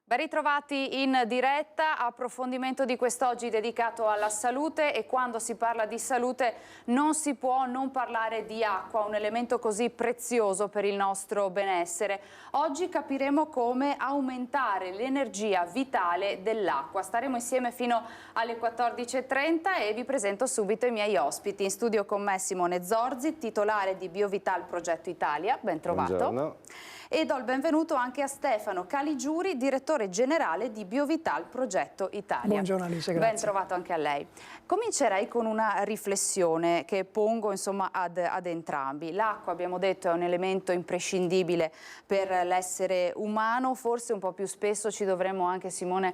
Ben ritrovati in diretta, approfondimento di quest'oggi dedicato alla salute, e quando si parla di salute non si può non parlare di acqua, un elemento così prezioso per il nostro benessere. Oggi capiremo come aumentare l'energia vitale dell'acqua. Staremo insieme fino alle 14:30 e vi presento subito i miei ospiti. In studio con me Simone Zorzi, titolare di Biovital Progetto Italia, ben trovato. Buongiorno. E do il benvenuto anche a Stefano Caligiuri, direttore generale di Biovital Progetto Italia. Buongiorno Alice, grazie. Ben trovato anche a lei. Comincerei con una riflessione che pongo insomma ad entrambi. L'acqua, abbiamo detto, è un elemento imprescindibile per l'essere umano, forse un po' più spesso ci dovremmo anche, Simone,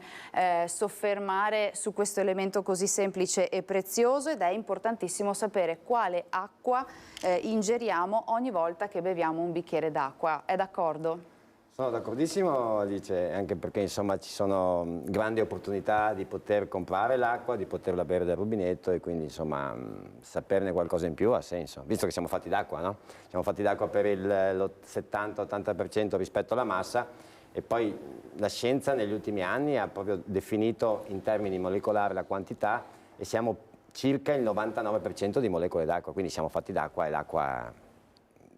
soffermare su questo elemento così semplice e prezioso, ed è importantissimo sapere quale acqua ingeriamo ogni volta che beviamo un bicchiere d'acqua. È d'accordo? Sono d'accordissimo, Alice, anche perché insomma ci sono grandi opportunità di poter comprare l'acqua, di poterla bere dal rubinetto, e quindi insomma saperne qualcosa in più ha senso, visto che siamo fatti d'acqua, no? Siamo fatti d'acqua per il 70-80% rispetto alla massa, e poi la scienza negli ultimi anni ha proprio definito in termini molecolari la quantità, e siamo circa il 99% di molecole d'acqua, quindi siamo fatti d'acqua, e l'acqua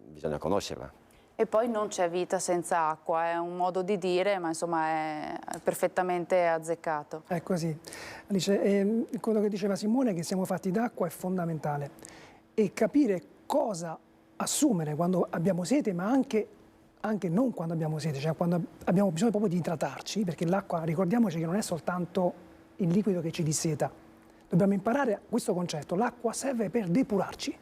bisogna conoscerla. E poi non c'è vita senza acqua, è un modo di dire, ma insomma è perfettamente azzeccato. È così. Alice, quello che diceva Simone, che siamo fatti d'acqua, è fondamentale. E capire cosa assumere quando abbiamo sete, ma anche non quando abbiamo sete, cioè quando abbiamo bisogno proprio di idratarci, perché l'acqua, ricordiamoci che non è soltanto il liquido che ci disseta. Dobbiamo imparare questo concetto: l'acqua serve per depurarci.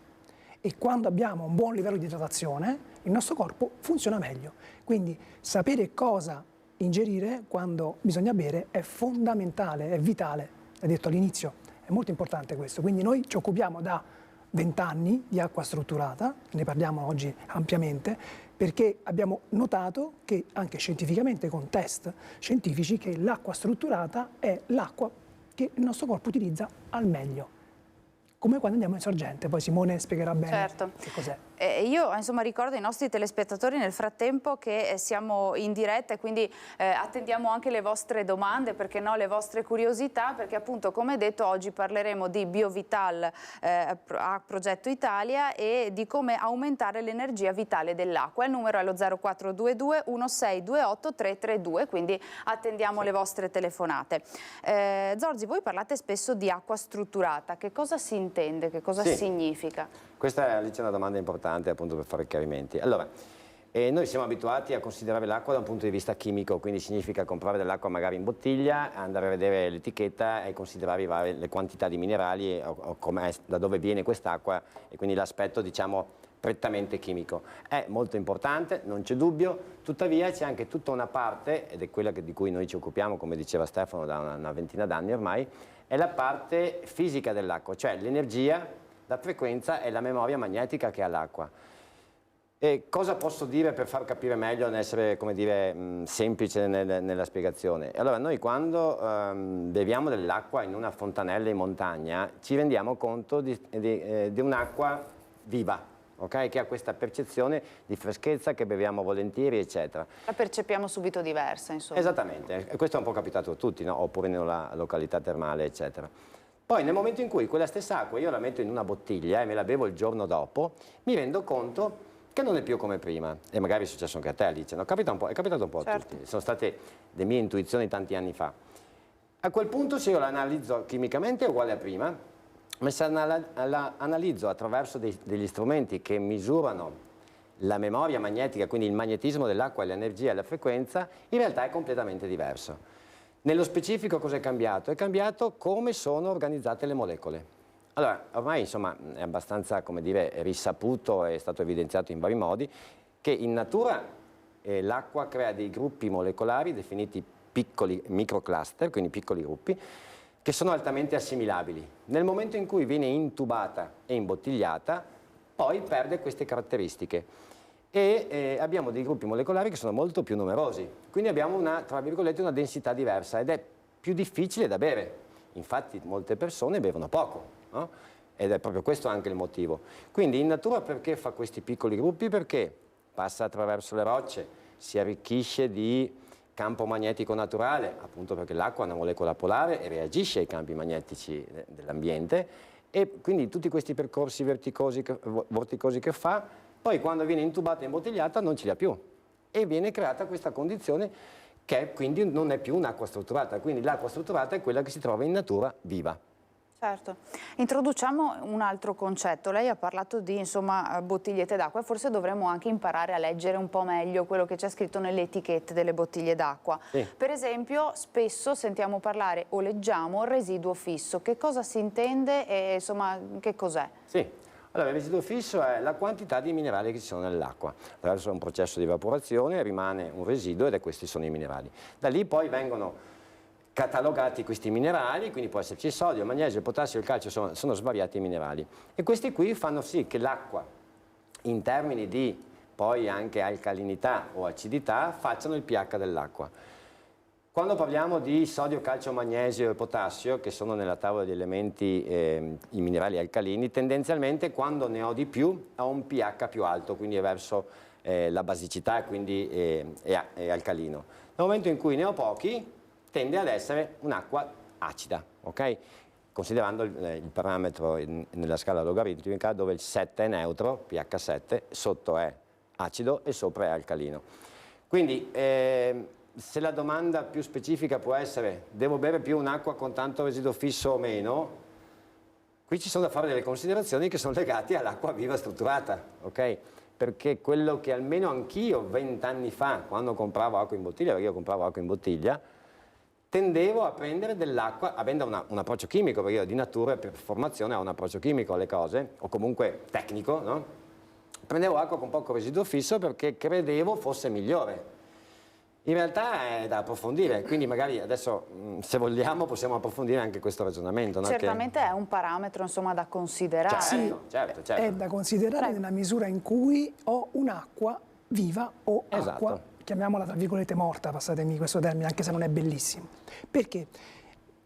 E quando abbiamo un buon livello di idratazione, il nostro corpo funziona meglio. Quindi sapere cosa ingerire quando bisogna bere è fondamentale, è vitale. L'hai detto all'inizio, è molto importante questo. Quindi noi ci occupiamo da 20 anni di acqua strutturata, ne parliamo oggi ampiamente, perché abbiamo notato che anche scientificamente, con test scientifici, che l'acqua strutturata è l'acqua che il nostro corpo utilizza al meglio. Come quando andiamo in sorgente, poi Simone spiegherà bene che cos'è. Io insomma ricordo ai nostri telespettatori nel frattempo che siamo in diretta, e quindi attendiamo anche le vostre domande, perché no, le vostre curiosità, perché appunto, come detto, oggi parleremo di Biovital a Progetto Italia e di come aumentare l'energia vitale dell'acqua. Il numero è lo 0422 1628 332, quindi attendiamo le vostre telefonate. Zorzi, voi parlate spesso di acqua strutturata, che cosa si intende, che cosa significa? Questa è una domanda importante, appunto, per fare chiarimenti. Allora, noi siamo abituati a considerare l'acqua da un punto di vista chimico, quindi significa comprare dell'acqua magari in bottiglia, andare a vedere l'etichetta e considerare le quantità di minerali o da dove viene quest'acqua, e quindi l'aspetto, diciamo, prettamente chimico. È molto importante, non c'è dubbio, tuttavia c'è anche tutta una parte, ed è quella di cui noi ci occupiamo, come diceva Stefano, da una ventina d'anni ormai, è la parte fisica dell'acqua, cioè l'energia, la frequenza e la memoria magnetica che ha l'acqua. E cosa posso dire per far capire meglio, essere, come dire, semplice nella spiegazione? Allora, noi quando beviamo dell'acqua in una fontanella in montagna ci rendiamo conto di un'acqua viva, okay? Che ha questa percezione di freschezza, che beviamo volentieri, eccetera. La percepiamo subito diversa, insomma. Esattamente, e questo è un po' capitato a tutti, no? Oppure nella località termale, eccetera. Poi nel momento in cui quella stessa acqua io la metto in una bottiglia e me la bevo il giorno dopo, mi rendo conto che non è più come prima. E magari è successo anche a te, Alice, no? È capitato un po' a tutti. Sono state le mie intuizioni tanti anni fa. A quel punto, se io la analizzo chimicamente è uguale a prima, ma se la analizzo attraverso degli strumenti che misurano la memoria magnetica, quindi il magnetismo dell'acqua, l'energia e la frequenza, in realtà è completamente diverso. Nello specifico cosa è cambiato? È cambiato come sono organizzate le molecole. Allora, ormai insomma è abbastanza, come dire, risaputo, è stato evidenziato in vari modi, che in natura l'acqua crea dei gruppi molecolari definiti piccoli microcluster, quindi piccoli gruppi, che sono altamente assimilabili. Nel momento in cui viene intubata e imbottigliata, poi perde queste caratteristiche. E abbiamo dei gruppi molecolari che sono molto più numerosi, quindi abbiamo tra virgolette, una densità diversa, ed è più difficile da bere. Infatti molte persone bevono poco, no? Ed è proprio questo anche il motivo. Quindi in natura perché fa questi piccoli gruppi? Perché passa attraverso le rocce, si arricchisce di campo magnetico naturale, appunto perché l'acqua è una molecola polare e reagisce ai campi magnetici dell'ambiente, e quindi tutti questi percorsi vorticosi che fa, poi quando viene intubata e imbottigliata non ce li ha più, e viene creata questa condizione che quindi non è più un'acqua strutturata, quindi l'acqua strutturata è quella che si trova in natura viva. Certo. Introduciamo un altro concetto. Lei ha parlato di, insomma, bottigliette d'acqua, e forse dovremmo anche imparare a leggere un po' meglio quello che c'è scritto nelle etichette delle bottiglie d'acqua. Sì. Per esempio, spesso sentiamo parlare o leggiamo residuo fisso. Che cosa si intende e, insomma, che cos'è? Sì. Allora, il residuo fisso è la quantità di minerali che ci sono nell'acqua. Attraverso un processo di evaporazione rimane un residuo, ed questi sono i minerali. Da lì poi vengono catalogati questi minerali, quindi può esserci il sodio, il magnesio, il potassio, il calcio, sono svariati minerali. E questi qui fanno sì che l'acqua, in termini di poi anche alcalinità o acidità, facciano il pH dell'acqua. Quando parliamo di sodio, calcio, magnesio e potassio, che sono nella tavola di elementi i minerali alcalini, tendenzialmente quando ne ho di più ho un pH più alto, quindi è verso la basicità, e quindi è alcalino. Nel momento in cui ne ho pochi, tende ad essere un'acqua acida, ok? Considerando il parametro nella scala logaritmica, dove il 7 è neutro, pH 7, sotto è acido e sopra è alcalino. Quindi se la domanda più specifica può essere: devo bere più un'acqua con tanto residuo fisso o meno? Qui ci sono da fare delle considerazioni che sono legate all'acqua viva strutturata, ok? Perché quello che almeno anch'io 20 anni fa, quando compravo acqua in bottiglia, perché io compravo acqua in bottiglia, tendevo a prendere dell'acqua, avendo un approccio chimico, perché io di natura per formazione ho un approccio chimico alle cose, o comunque tecnico, no? Prendevo acqua con poco residuo fisso perché credevo fosse migliore. In realtà è da approfondire, quindi magari adesso, se vogliamo, possiamo approfondire anche questo ragionamento. No? Certamente è un parametro, insomma, da considerare. Certo. È da considerare nella misura in cui ho un'acqua viva o acqua, chiamiamola tra virgolette morta, passatemi questo termine, anche se non è bellissimo. Perché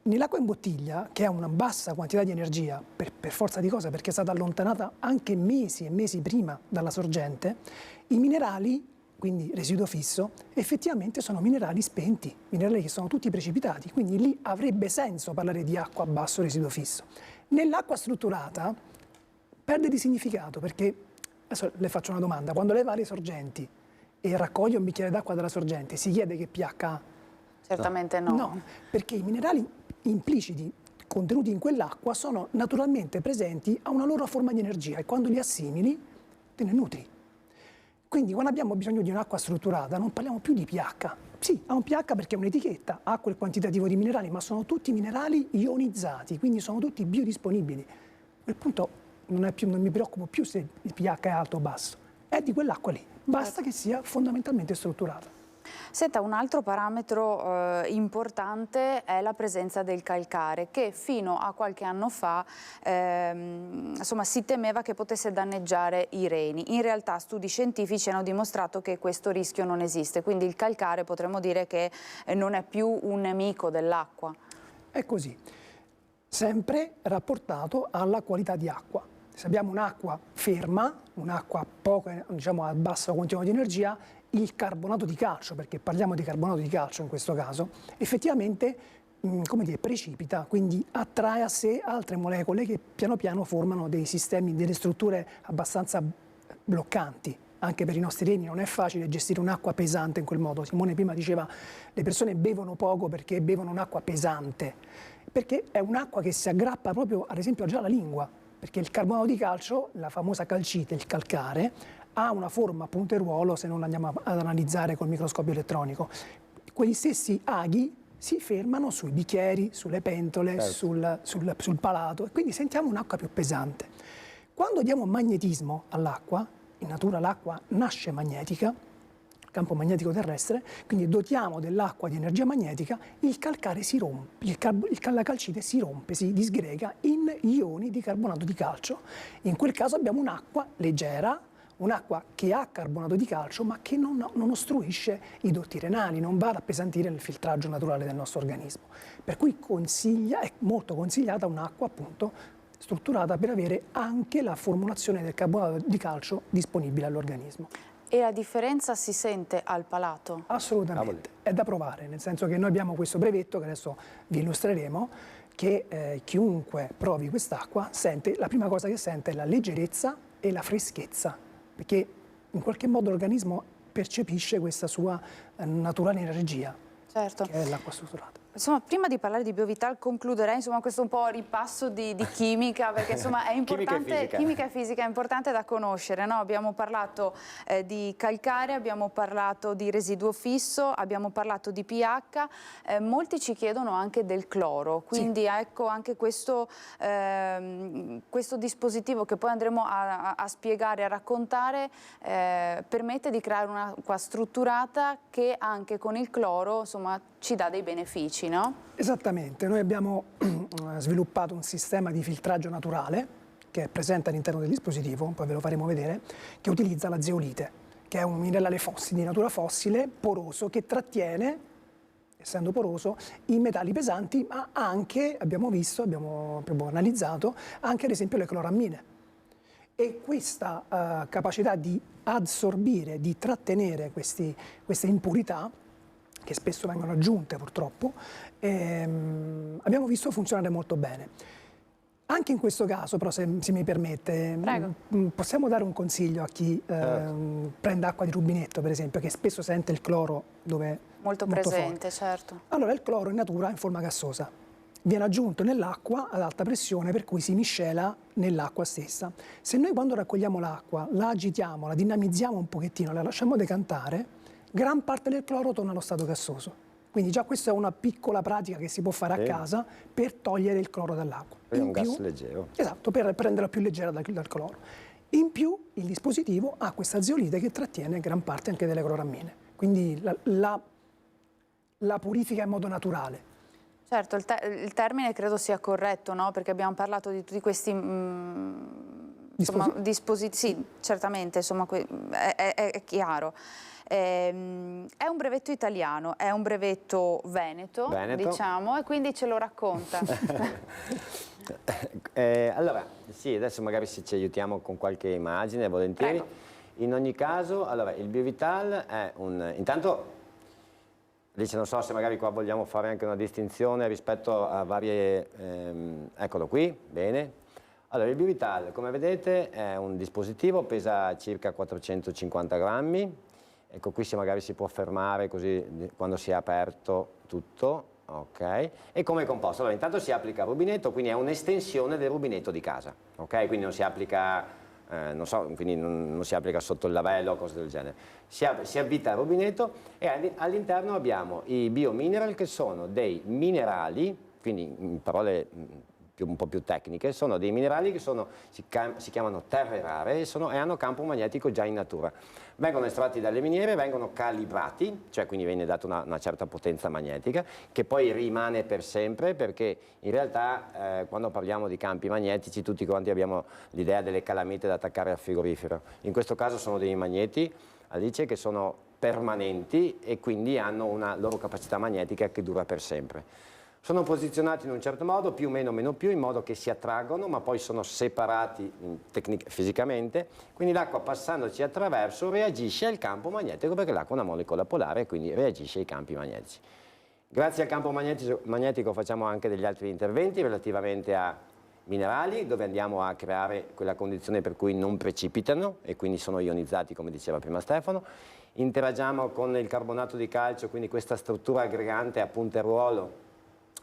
nell'acqua in bottiglia, che ha una bassa quantità di energia, per forza di cosa, perché è stata allontanata anche mesi e mesi prima dalla sorgente, i minerali, quindi residuo fisso, effettivamente sono minerali spenti, minerali che sono tutti precipitati, quindi lì avrebbe senso parlare di acqua a basso residuo fisso. Nell'acqua strutturata perde di significato, perché, adesso le faccio una domanda, quando lei va alle sorgenti e raccoglie un bicchiere d'acqua dalla sorgente, si chiede che pH ha? Certamente no. No, perché i minerali impliciti contenuti in quell'acqua sono naturalmente presenti a una loro forma di energia, e quando li assimili te ne nutri. Quindi quando abbiamo bisogno di un'acqua strutturata non parliamo più di pH. Sì, ha un pH perché è un'etichetta, ha quel quantitativo di minerali, ma sono tutti minerali ionizzati, quindi sono tutti biodisponibili. A quel punto non mi preoccupo più se il pH è alto o basso, è di quell'acqua lì, basta che sia fondamentalmente strutturata. Senta, un altro parametro importante è la presenza del calcare, che fino a qualche anno fa insomma, si temeva che potesse danneggiare i reni. In realtà studi scientifici hanno dimostrato che questo rischio non esiste, quindi il calcare potremmo dire che non è più un nemico dell'acqua. È così, sempre rapportato alla qualità di acqua. Se abbiamo un'acqua ferma, un'acqua poco, diciamo, a basso contenuto di energia, il carbonato di calcio, perché parliamo di carbonato di calcio in questo caso, effettivamente come dire, precipita, quindi attrae a sé altre molecole che piano piano formano dei sistemi, delle strutture abbastanza bloccanti. Anche per i nostri reni non è facile gestire un'acqua pesante in quel modo. Simone prima diceva le persone bevono poco perché bevono un'acqua pesante, perché è un'acqua che si aggrappa proprio ad esempio già alla lingua, perché il carbonato di calcio, la famosa calcite, il calcare, ha una forma a punteruolo se non andiamo ad analizzare col microscopio elettronico. Quegli stessi aghi si fermano sui bicchieri, sulle pentole, sul palato, e quindi sentiamo un'acqua più pesante. Quando diamo magnetismo all'acqua, in natura l'acqua nasce magnetica, campo magnetico terrestre, quindi dotiamo dell'acqua di energia magnetica, il calcare si rompe, la calcite si rompe, si disgrega in ioni di carbonato di calcio. In quel caso abbiamo un'acqua leggera, un'acqua che ha carbonato di calcio ma che non ostruisce i dotti renali, non va ad appesantire il filtraggio naturale del nostro organismo. Per cui è molto consigliata un'acqua appunto strutturata per avere anche la formulazione del carbonato di calcio disponibile all'organismo. E la differenza si sente al palato? Assolutamente, è da provare, nel senso che noi abbiamo questo brevetto che adesso vi illustreremo, che chiunque provi quest'acqua sente, la prima cosa che sente è la leggerezza e la freschezza, perché in qualche modo l'organismo percepisce questa sua naturale energia, Certo. che è l'acqua strutturata. Insomma, prima di parlare di Biovital concluderei insomma, questo un po' ripasso di chimica, perché insomma è importante, chimica e fisica è importante da conoscere, no? Abbiamo parlato di calcare, abbiamo parlato di residuo fisso, abbiamo parlato di pH, molti ci chiedono anche del cloro, quindi ecco anche questo dispositivo che poi andremo a spiegare, a raccontare, permette di creare un'acqua strutturata che anche con il cloro insomma ci dà dei benefici, no? Esattamente, noi abbiamo sviluppato un sistema di filtraggio naturale che è presente all'interno del dispositivo, poi ve lo faremo vedere, che utilizza la zeolite, che è un minerale fossile, di natura fossile, poroso, che trattiene, essendo poroso, i metalli pesanti, ma anche, abbiamo visto, abbiamo proprio analizzato, anche ad esempio le clorammine. E questa capacità di assorbire, di trattenere queste impurità, che spesso vengono aggiunte purtroppo, abbiamo visto funzionare molto bene. Anche in questo caso, però, se mi permette, possiamo dare un consiglio a chi prende acqua di rubinetto, per esempio, che spesso sente il cloro dove molto presente, certo. Allora, il cloro in natura è in forma gassosa. Viene aggiunto nell'acqua ad alta pressione, per cui si miscela nell'acqua stessa. Se noi quando raccogliamo l'acqua, la agitiamo, la dinamizziamo un pochettino, la lasciamo decantare, gran parte del cloro torna allo stato gassoso. Quindi già questa è una piccola pratica che si può fare a casa per togliere il cloro dall'acqua. È un gas leggero. Esatto, per renderla più leggera dal cloro. In più il dispositivo ha questa zeolite che trattiene gran parte anche delle clorammine. Quindi la purifica in modo naturale. Certo, il termine credo sia corretto, no? Perché abbiamo parlato di tutti questi dispositivi. Sì, certamente, insomma, è chiaro. È un brevetto italiano, è un brevetto veneto, diciamo, e quindi ce lo racconta. Allora, sì, adesso magari se ci aiutiamo con qualche immagine, volentieri. Prego. In ogni caso, allora, il Biovital è intanto, dice, non so se magari qua vogliamo fare anche una distinzione rispetto a varie, eccolo qui, bene. Allora, il Biovital, come vedete, è un dispositivo, pesa circa 450 grammi. Ecco, qui magari si può fermare così quando si è aperto tutto, ok? E come è composto? Allora, intanto si applica al rubinetto, quindi è un'estensione del rubinetto di casa, ok? Quindi non si applica, non so, quindi non si applica sotto il lavello o cose del genere. Si avvita al rubinetto e all'interno abbiamo i biomineral, che sono dei minerali, quindi in parole un po' più tecniche, sono dei minerali che si chiamano terre rare e hanno campo magnetico già in natura. Vengono estratti dalle miniere, vengono calibrati, cioè quindi viene data una certa potenza magnetica, che poi rimane per sempre, perché in realtà quando parliamo di campi magnetici tutti quanti abbiamo l'idea delle calamite da attaccare al frigorifero. In questo caso sono dei magneti, Alice, che sono permanenti e quindi hanno una loro capacità magnetica che dura per sempre. Sono posizionati in un certo modo, più o meno, meno più, in modo che si attraggono, ma poi sono separati fisicamente, quindi l'acqua passandoci attraverso reagisce al campo magnetico, perché l'acqua è una molecola polare e quindi reagisce ai campi magnetici. Grazie al campo magnetico facciamo anche degli altri interventi relativamente a minerali, dove andiamo a creare quella condizione per cui non precipitano e quindi sono ionizzati, come diceva prima Stefano. Interagiamo con il carbonato di calcio, quindi questa struttura aggregante a punteruolo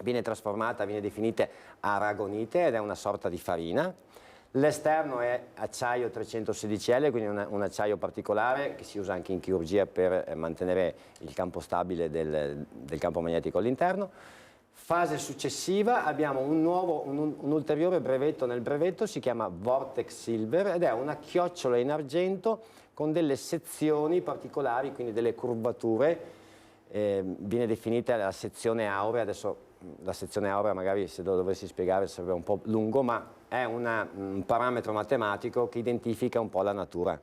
viene trasformata, viene definita aragonite ed è una sorta di farina. L'esterno è acciaio 316L, quindi un acciaio particolare che si usa anche in chirurgia per mantenere il campo stabile del campo magnetico all'interno. Fase successiva abbiamo un ulteriore brevetto nel brevetto, si chiama Vortex Silver ed è una chiocciola in argento con delle sezioni particolari, quindi delle curvature. Viene definita la sezione aurea. Adesso la sezione aurea magari se lo dovessi spiegare sarebbe un po' lungo, ma è un parametro matematico che identifica un po' la natura.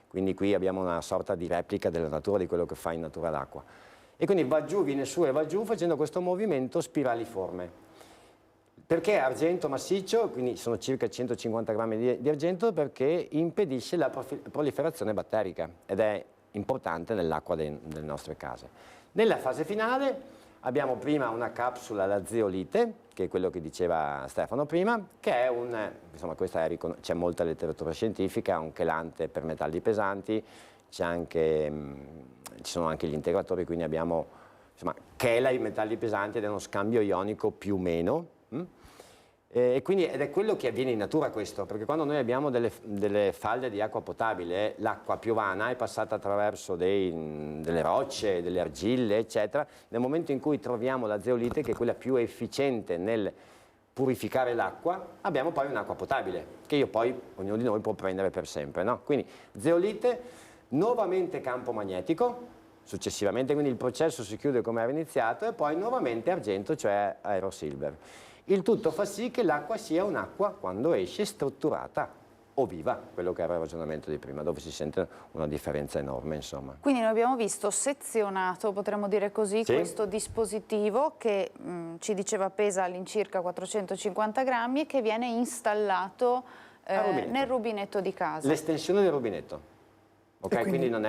Quindi qui abbiamo una sorta di replica della natura, di quello che fa in natura l'acqua. E quindi va giù, viene su e va giù facendo questo movimento spiraliforme. Perché argento massiccio, quindi sono circa 150 grammi di argento, perché impedisce la proliferazione batterica ed è importante nell'acqua delle nostre case. Nella fase finale abbiamo prima una capsula alla zeolite, che è quello che diceva Stefano prima, che è insomma questa c'è molta letteratura scientifica, un chelante per metalli pesanti, ci sono anche gli integratori, quindi abbiamo, insomma, chela i metalli pesanti ed è uno scambio ionico più o meno. Ed è quello che avviene in natura questo, perché quando noi abbiamo delle falde di acqua potabile, l'acqua piovana è passata attraverso delle rocce, delle argille, eccetera. Nel momento in cui troviamo la zeolite, che è quella più efficiente nel purificare l'acqua, abbiamo poi un'acqua potabile, che ognuno di noi può prendere per sempre, no? Quindi zeolite, nuovamente campo magnetico, successivamente, quindi il processo si chiude come era iniziato, e poi nuovamente argento, cioè aerosilver. Il tutto fa sì che l'acqua sia un'acqua, quando esce, strutturata o viva, quello che era il ragionamento di prima, dove si sente una differenza enorme, insomma. Quindi noi abbiamo visto sezionato, potremmo dire così, sì, questo dispositivo che ci diceva pesa all'incirca 450 grammi e che viene installato nel rubinetto di casa. L'estensione del rubinetto, ok? Quindi non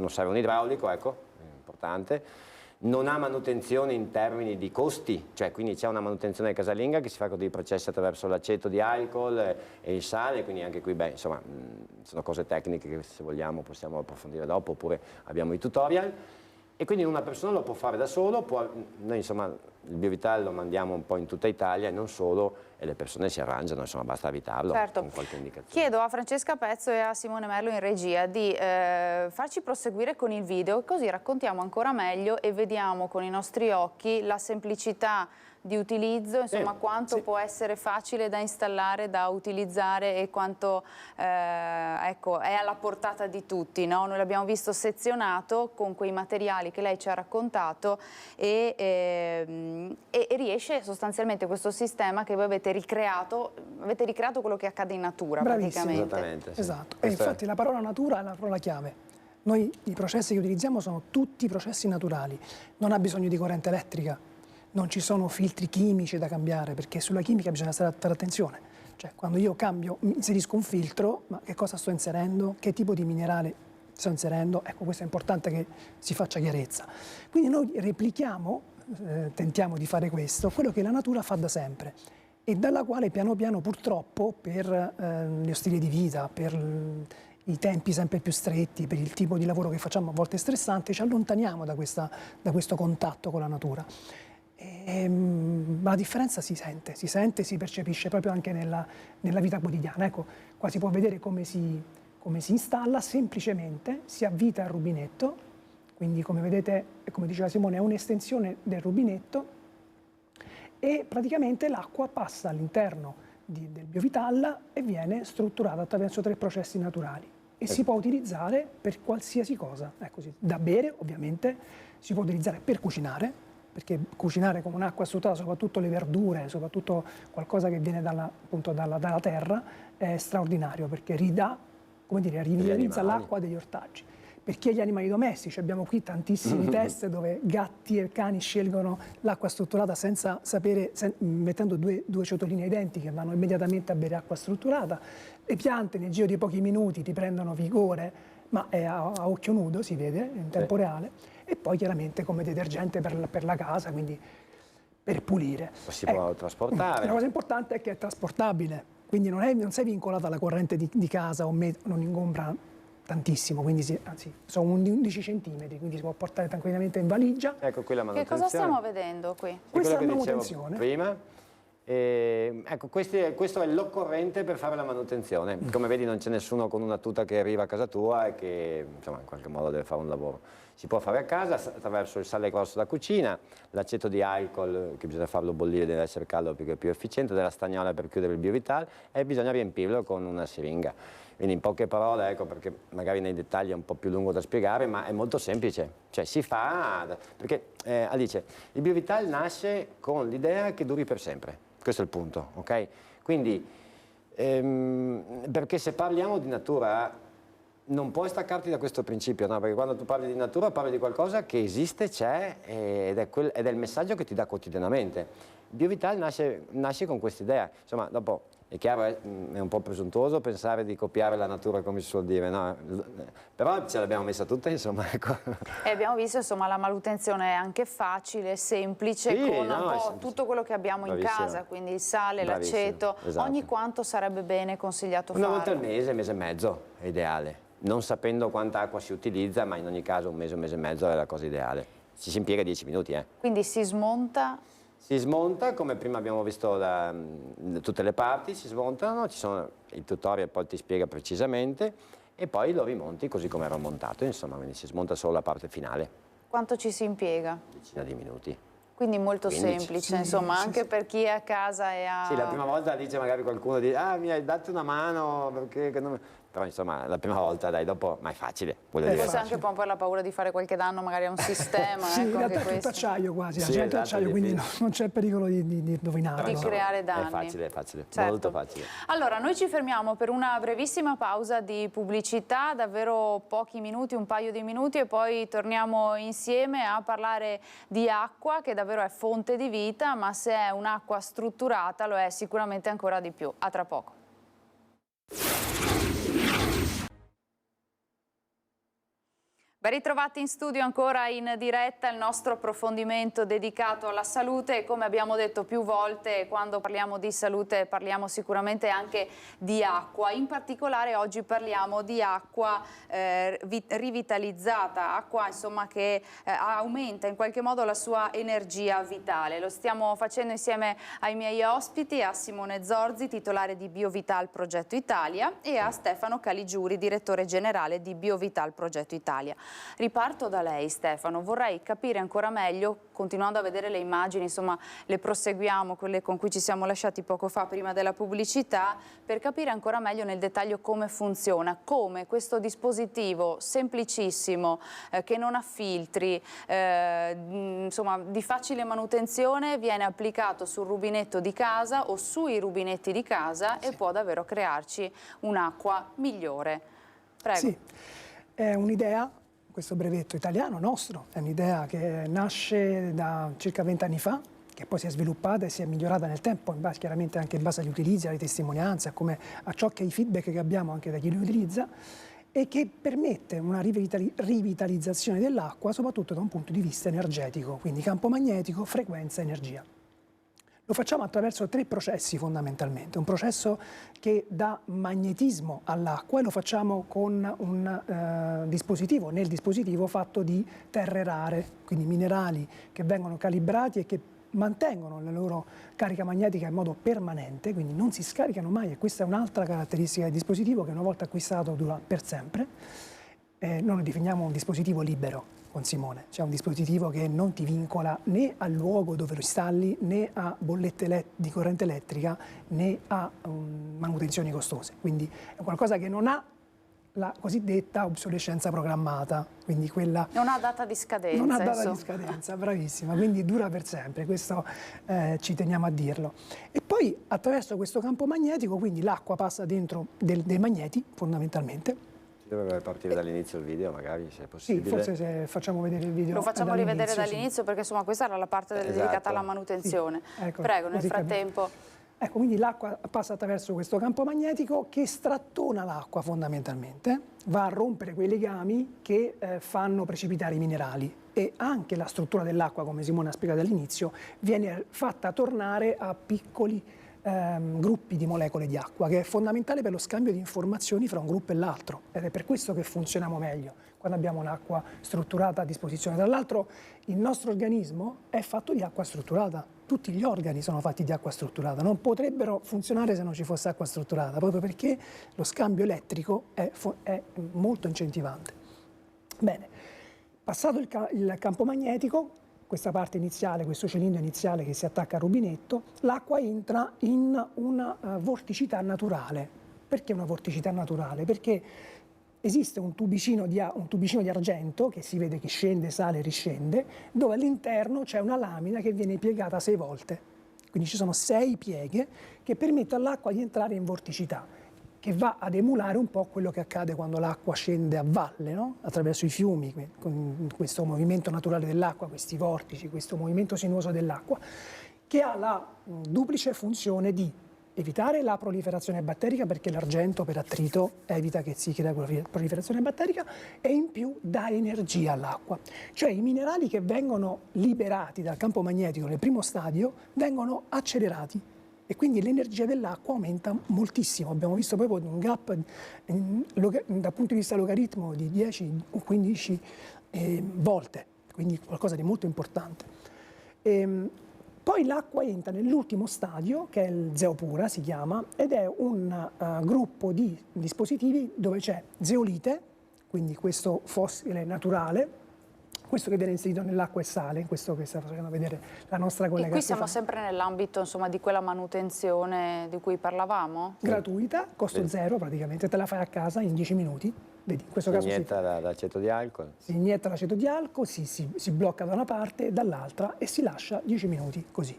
serve un idraulico, ecco, è importante. Non ha manutenzione in termini di costi, cioè quindi c'è una manutenzione casalinga che si fa con dei processi attraverso l'aceto di alcol e il sale, quindi anche qui, insomma, sono cose tecniche che se vogliamo possiamo approfondire dopo, oppure abbiamo i tutorial. E quindi una persona lo può fare da solo, noi insomma il Biovital lo mandiamo un po' in tutta Italia e non solo, e le persone si arrangiano, insomma basta avitarlo con qualche indicazione. Chiedo a Francesca Pezzo e a Simone Merlo in regia di farci proseguire con il video, così raccontiamo ancora meglio e vediamo con i nostri occhi la semplicità di utilizzo, insomma quanto può essere facile da installare, da utilizzare e quanto ecco, è alla portata di tutti, no? Noi l'abbiamo visto sezionato con quei materiali che lei ci ha raccontato e riesce sostanzialmente questo sistema che voi avete ricreato quello che accade in natura. Bravissimo. Praticamente. Esattamente, sì. Esatto, e infatti la parola natura è la parola chiave. Noi i processi che utilizziamo sono tutti processi naturali, non ha bisogno di corrente elettrica. Non ci sono filtri chimici da cambiare, perché sulla chimica bisogna fare attenzione. Cioè, quando io inserisco un filtro, ma che cosa sto inserendo? Che tipo di minerale sto inserendo? Ecco, questo è importante che si faccia chiarezza. Quindi noi replichiamo, tentiamo di fare questo, quello che la natura fa da sempre e dalla quale piano piano purtroppo per lo stile di vita, per i tempi sempre più stretti, per il tipo di lavoro che facciamo a volte stressante, ci allontaniamo da questo contatto con la natura. Ma la differenza si sente, si percepisce proprio anche nella vita quotidiana. Ecco, qua si può vedere come si installa, semplicemente si avvita il rubinetto, quindi come vedete, come diceva Simone, è un'estensione del rubinetto e praticamente l'acqua passa all'interno del Biovital e viene strutturata attraverso 3 processi naturali e si può utilizzare per qualsiasi cosa. Ecco, da bere ovviamente, si può utilizzare per cucinare, perché cucinare con un'acqua strutturata, soprattutto le verdure, soprattutto qualcosa che viene appunto dalla terra, è straordinario, perché rivitalizza l'acqua degli ortaggi. Per chi ha gli animali domestici, abbiamo qui tantissimi test dove gatti e cani scelgono l'acqua strutturata senza sapere, mettendo due ciotoline ai denti che vanno immediatamente a bere acqua strutturata. Le piante nel giro di pochi minuti ti prendono vigore, ma è a occhio nudo, si vede in tempo reale. E poi chiaramente come detergente per la casa, quindi per pulire. Si può trasportare. La cosa importante è che è trasportabile, quindi non sei vincolato alla corrente di casa, non ingombra tantissimo, quindi anzi sono 11 centimetri, quindi si può portare tranquillamente in valigia. Ecco qui la manutenzione. Che cosa stiamo vedendo qui? Questa è la manutenzione. Prima. Ecco, questo è l'occorrente per fare la manutenzione. Come vedi non c'è nessuno con una tuta che arriva a casa tua e che insomma, in qualche modo deve fare un lavoro. Si può fare a casa attraverso il sale grosso da cucina, l'aceto di alcol che bisogna farlo bollire, deve essere caldo perché è più efficiente, della stagnola per chiudere il Biovital e bisogna riempirlo con una siringa. Quindi in poche parole, ecco, perché magari nei dettagli è un po' più lungo da spiegare, ma è molto semplice. Cioè si fa, perché Alice, il Biovital nasce con l'idea che duri per sempre. Questo è il punto, ok? Quindi, perché se parliamo di natura, non puoi staccarti da questo principio, no? Perché quando tu parli di natura parli di qualcosa che esiste, c'è ed è il messaggio che ti dà quotidianamente. BioVital nasce con questa idea, insomma dopo è chiaro, è un po' presuntuoso pensare di copiare la natura come si suol dire, no? Però ce l'abbiamo messa tutta, insomma. Ecco. E abbiamo visto, insomma, la manutenzione è anche facile, semplice, sì, con no, un po' tutto quello che abbiamo in casa, quindi il sale, l'aceto. Esatto. Ogni quanto sarebbe bene consigliato Una farlo? volta al mese e mezzo è ideale. Non sapendo quanta acqua si utilizza, ma in ogni caso un mese e mezzo è la cosa ideale. Ci si impiega 10 minuti. Quindi si smonta? Si smonta, come prima abbiamo visto da tutte le parti, si smontano, il tutorial poi ti spiega precisamente e poi lo rimonti così come era montato, insomma, quindi si smonta solo la parte finale. Quanto ci si impiega? Decina di minuti. Quindi molto 15. semplice, insomma, anche per chi è a casa e ha... Sì, la prima volta dice magari qualcuno, mi hai dato una mano, perché non... Però insomma la prima volta dai, dopo, ma è facile. Forse anche un po' per la paura di fare qualche danno magari a un sistema. Sì, ecco, in realtà è tutto acciaio quasi, la gente è acciaio, quindi non c'è pericolo di rovinarlo. Di creare danni. È facile, certo. Molto facile. Allora, noi ci fermiamo per una brevissima pausa di pubblicità, davvero pochi minuti, un paio di minuti, e poi torniamo insieme a parlare di acqua, che davvero è fonte di vita, ma se è un'acqua strutturata lo è sicuramente ancora di più. A tra poco. Ben ritrovati in studio, ancora in diretta il nostro approfondimento dedicato alla salute, e come abbiamo detto più volte, quando parliamo di salute parliamo sicuramente anche di acqua. In particolare oggi parliamo di acqua rivitalizzata, acqua insomma che aumenta in qualche modo la sua energia vitale. Lo stiamo facendo insieme ai miei ospiti, a Simone Zorzi, titolare di BioVital Progetto Italia, e a Stefano Caligiuri, direttore generale di BioVital Progetto Italia. Riparto da lei, Stefano, vorrei capire ancora meglio, continuando a vedere le immagini, insomma le proseguiamo, quelle con cui ci siamo lasciati poco fa prima della pubblicità, per capire ancora meglio nel dettaglio come funziona, come questo dispositivo semplicissimo, che non ha filtri, insomma di facile manutenzione, viene applicato sul rubinetto di casa o sui rubinetti di casa e può davvero crearci un'acqua migliore. Prego. Sì, è un'idea. Questo brevetto italiano nostro è un'idea che nasce da circa 20 anni fa, che poi si è sviluppata e si è migliorata nel tempo, chiaramente anche in base agli utilizzi, alle testimonianze, a ciò che i feedback che abbiamo anche da chi li utilizza, e che permette una rivitalizzazione dell'acqua, soprattutto da un punto di vista energetico, quindi campo magnetico, frequenza, energia. Lo facciamo attraverso 3 processi fondamentalmente. Un processo che dà magnetismo all'acqua, e lo facciamo con un dispositivo, nel dispositivo fatto di terre rare, quindi minerali che vengono calibrati e che mantengono la loro carica magnetica in modo permanente, quindi non si scaricano mai, e questa è un'altra caratteristica del dispositivo, che una volta acquistato dura per sempre. Noi lo definiamo un dispositivo libero con Simone, cioè un dispositivo che non ti vincola né al luogo dove lo installi, né a bollette di corrente elettrica, né a manutenzioni costose. Quindi è qualcosa che non ha la cosiddetta obsolescenza programmata, quindi quella... Non ha data di scadenza. Non ha data di scadenza, bravissima, quindi dura per sempre, questo ci teniamo a dirlo. E poi attraverso questo campo magnetico, quindi l'acqua passa dentro dei magneti fondamentalmente. Dovrebbe partire dall'inizio il video, magari, se è possibile. Sì, forse se facciamo vedere il video. Lo facciamo rivedere dall'inizio, perché insomma questa era la parte dedicata alla manutenzione. Sì, ecco, prego, nel frattempo. Ecco, quindi l'acqua passa attraverso questo campo magnetico che strattona l'acqua fondamentalmente, va a rompere quei legami che fanno precipitare i minerali, e anche la struttura dell'acqua, come Simone ha spiegato all'inizio, viene fatta tornare a piccoli gruppi di molecole di acqua, che è fondamentale per lo scambio di informazioni fra un gruppo e l'altro, ed è per questo che funzioniamo meglio quando abbiamo un'acqua strutturata a disposizione. Tra l'altro il nostro organismo è fatto di acqua strutturata, tutti gli organi sono fatti di acqua strutturata, non potrebbero funzionare se non ci fosse acqua strutturata, proprio perché lo scambio elettrico è molto incentivante. Bene, passato il campo magnetico, questa parte iniziale, questo cilindro iniziale che si attacca al rubinetto, l'acqua entra in una vorticità naturale. Perché una vorticità naturale? Perché esiste un tubicino di argento che si vede che scende, sale, riscende, dove all'interno c'è una lamina che viene piegata 6 volte. Quindi ci sono 6 pieghe che permettono all'acqua di entrare in vorticità. che va ad emulare un po' quello che accade quando l'acqua scende a valle, no? Attraverso i fiumi, con questo movimento naturale dell'acqua, questi vortici, questo movimento sinuoso dell'acqua, che ha la duplice funzione di evitare la proliferazione batterica, perché l'argento per attrito evita che si crea proliferazione batterica, e in più dà energia all'acqua. Cioè i minerali che vengono liberati dal campo magnetico nel primo stadio vengono accelerati e quindi l'energia dell'acqua aumenta moltissimo. Abbiamo visto proprio un gap dal punto di vista logaritmo di 10 o 15 volte, quindi qualcosa di molto importante. Poi l'acqua entra nell'ultimo stadio, che è il zeopura, si chiama, ed è un gruppo di dispositivi dove c'è zeolite, quindi questo fossile naturale, questo che viene inserito nell'acqua è sale, questo che sta facendo vedere la nostra collega. E qui siamo sempre nell'ambito, insomma, di quella manutenzione di cui parlavamo? Gratuita, costo zero praticamente, te la fai a casa in 10 minuti. Vedi, in questo caso si inietta l'aceto di alcol. Si inietta l'aceto di alcol, si blocca da una parte e dall'altra e si lascia 10 minuti così.